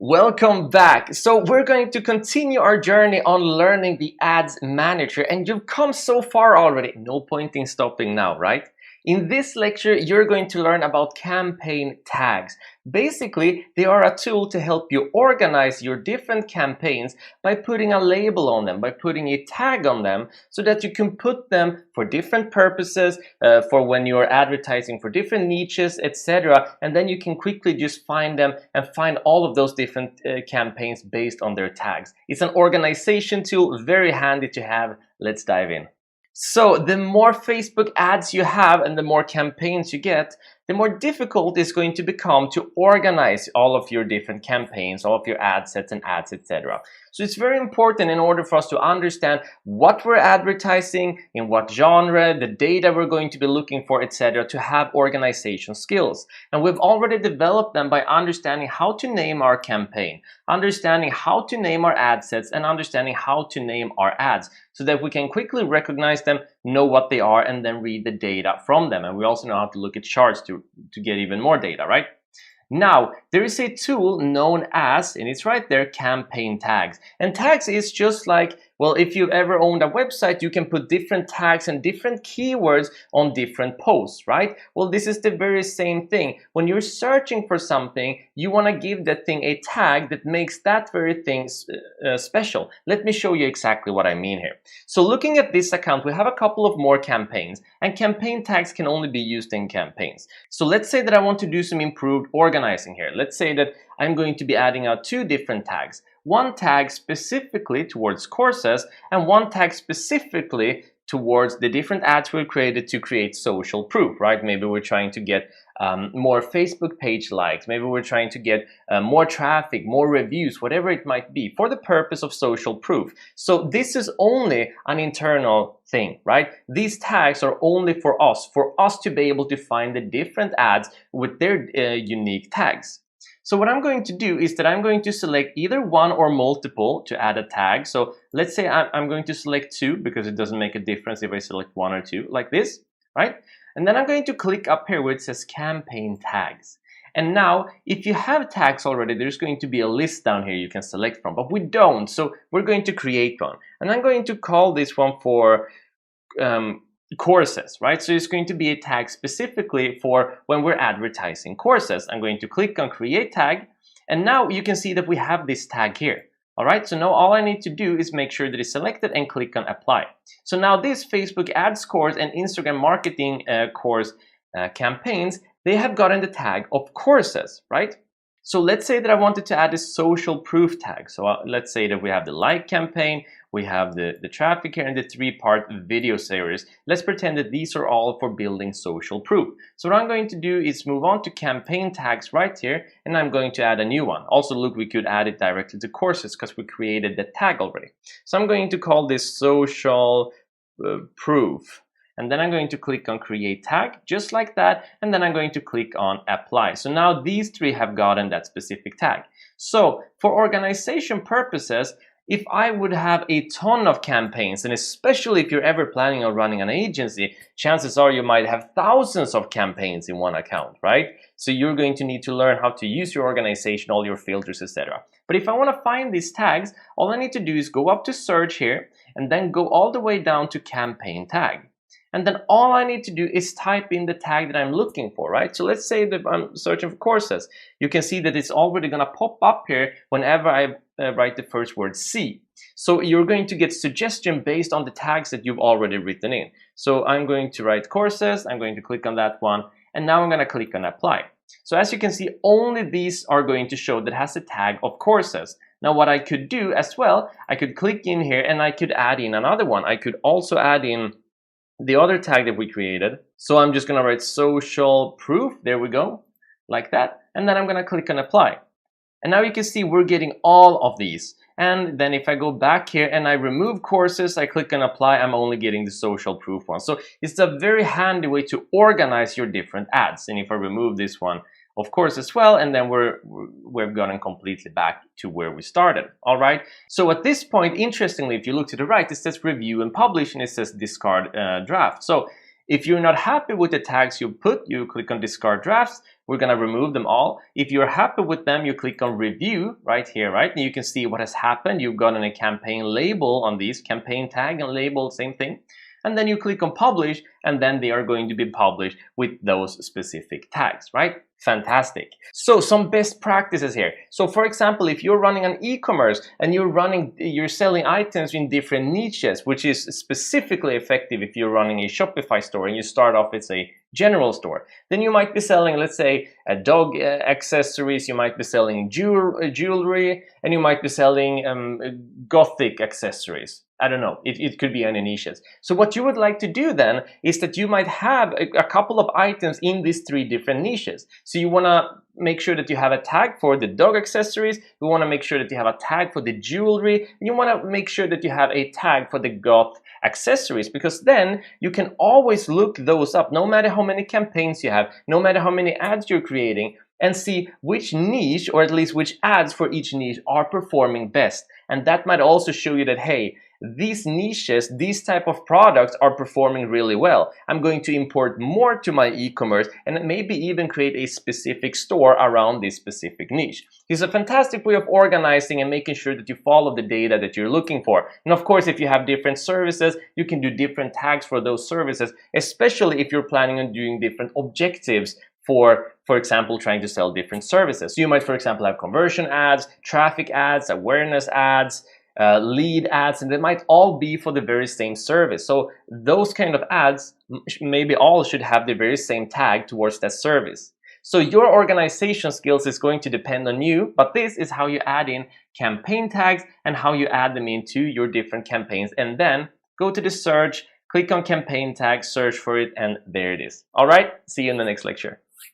Welcome back. So we're going to continue our journey on learning the Ads Manager, and you've come so far already. No point in stopping now, right? In this lecture, you're going to learn about campaign tags. Basically, they are a tool to help you organize your different campaigns by putting a label on them, by putting a tag on them, so that you can put them for different purposes, for when you're advertising for different niches, etc. And then you can quickly just find them and find all of those different campaigns based on their tags. It's an organization tool, very handy to have. Let's dive in. So the more Facebook ads you have and the more campaigns you get, the more difficult it's going to become to organize all of your different campaigns, all of your ad sets and ads, etc. So it's very important in order for us to understand what we're advertising, in what genre, the data we're going to be looking for, etc., to have organization skills. And we've already developed them by understanding how to name our campaign, understanding how to name our ad sets, and understanding how to name our ads, so that we can quickly recognize them, know what they are, and then read the data from them. And we also know how to look at charts to get even more data, right? Now, there is a tool known as, and it's right there, campaign tags. And tags is just like, well, if you've ever owned a website, you can put different tags and different keywords on different posts, right? Well, this is the very same thing. When you're searching for something, you want to give that thing a tag that makes that very thing special. Let me show you exactly what I mean here. So looking at this account, we have a couple of more campaigns, and campaign tags can only be used in campaigns. So let's say that I want to do some improved organizing here. Let's say that I'm going to be adding out two different tags. One tag specifically towards courses and one tag specifically towards the different ads we've created to create social proof, right? Maybe we're trying to get more Facebook page likes. Maybe we're trying to get more traffic, more reviews, whatever it might be, for the purpose of social proof. So this is only an internal thing, right? These tags are only for us to be able to find the different ads with their unique tags. So what I'm going to do is that I'm going to select either one or multiple to add a tag. So let's say I'm going to select two, because it doesn't make a difference if I select one or two, like this, right? And then I'm going to click up here where it says campaign tags. And now, if you have tags already, there's going to be a list down here you can select from, but we don't. So we're going to create one. And I'm going to call this one for courses, right? So it's going to be a tag specifically for when we're advertising courses. I'm going to click on create tag, and now you can see that we have this tag here. All right, so now all I need to do is make sure that it's selected and click on apply. So now this Facebook ads course and Instagram marketing course campaigns, they have gotten the tag of courses, right? So let's say that I wanted to add a social proof tag. So let's say that we have the like campaign, we have the traffic here, and the three-part video series. Let's pretend that these are all for building social proof. So what I'm going to do is move on to campaign tags right here, and I'm going to add a new one. Also, look, we could add it directly to courses because we created the tag already. So I'm going to call this social proof. And then I'm going to click on create tag, just like that, and then I'm going to click on apply. So now these three have gotten that specific tag. So for organization purposes, if I would have a ton of campaigns, and especially if you're ever planning on running an agency, chances are you might have thousands of campaigns in one account, right? So you're going to need to learn how to use your organization, all your filters, etc. But if I want to find these tags, all I need to do is go up to search here, and then go all the way down to campaign tag. And then all I need to do is type in the tag that I'm looking for, right? So let's say that I'm searching for courses. You can see that it's already going to pop up here whenever I write the first word C. So you're going to get suggestion based on the tags that you've already written in. So I'm going to write courses, I'm going to click on that one, and now I'm going to click on apply. So as you can see, only these are going to show that has a tag of courses. Now what I could do as well, I could click in here and I could add in another one. I could also add in the other tag that we created. So I'm just gonna write social proof, there we go, like that, and then I'm gonna click on apply. And now you can see we're getting all of these. And then if I go back here and I remove courses, I click on apply, I'm only getting the social proof one. So it's a very handy way to organize your different ads. And if I remove this one, of course, as well, and then we've gotten completely back to where we started. All right. So at this point, interestingly, if you look to the right, it says review and publish, and it says discard draft. So If you're not happy with the tags you put, you click on discard drafts. We're going to remove them all. If you're happy with them, you click on review right here, right? And you can see what has happened. You've gotten a campaign label on these, campaign tag and label, same thing. And then you click on publish, and then they are going to be published with those specific tags, right? Fantastic. So some best practices here. So for example, if you're running an e-commerce and you're selling items in different niches, which is specifically effective if you're running a Shopify store and you start off as a general store, then you might be selling, let's say, a dog accessories, you might be selling jewelry, and you might be selling gothic accessories. I don't know, it could be any niches. So what you would like to do then is that you might have a couple of items in these 3 different niches. So you want to make sure that you have a tag for the dog accessories, you want to make sure that you have a tag for the jewelry, and you want to make sure that you have a tag for the goth accessories, because then you can always look those up, no matter how many campaigns you have, no matter how many ads you're creating, and see which niche, or at least which ads for each niche are performing best. And that might also show you that, hey, these niches, these type of products are performing really well. I'm going to import more to my e-commerce and maybe even create a specific store around this specific niche. It's a fantastic way of organizing and making sure that you follow the data that you're looking for. And of course, if you have different services, you can do different tags for those services, especially if you're planning on doing different objectives for example, trying to sell different services. So you might, for example, have conversion ads, traffic ads, awareness ads, lead ads, and they might all be for the very same service. So those kind of ads, maybe all should have the very same tag towards that service. So your organization skills is going to depend on you, but this is how you add in campaign tags and how you add them into your different campaigns. And then go to the search, click on campaign tag, search for it, and there it is. All right, see you in the next lecture.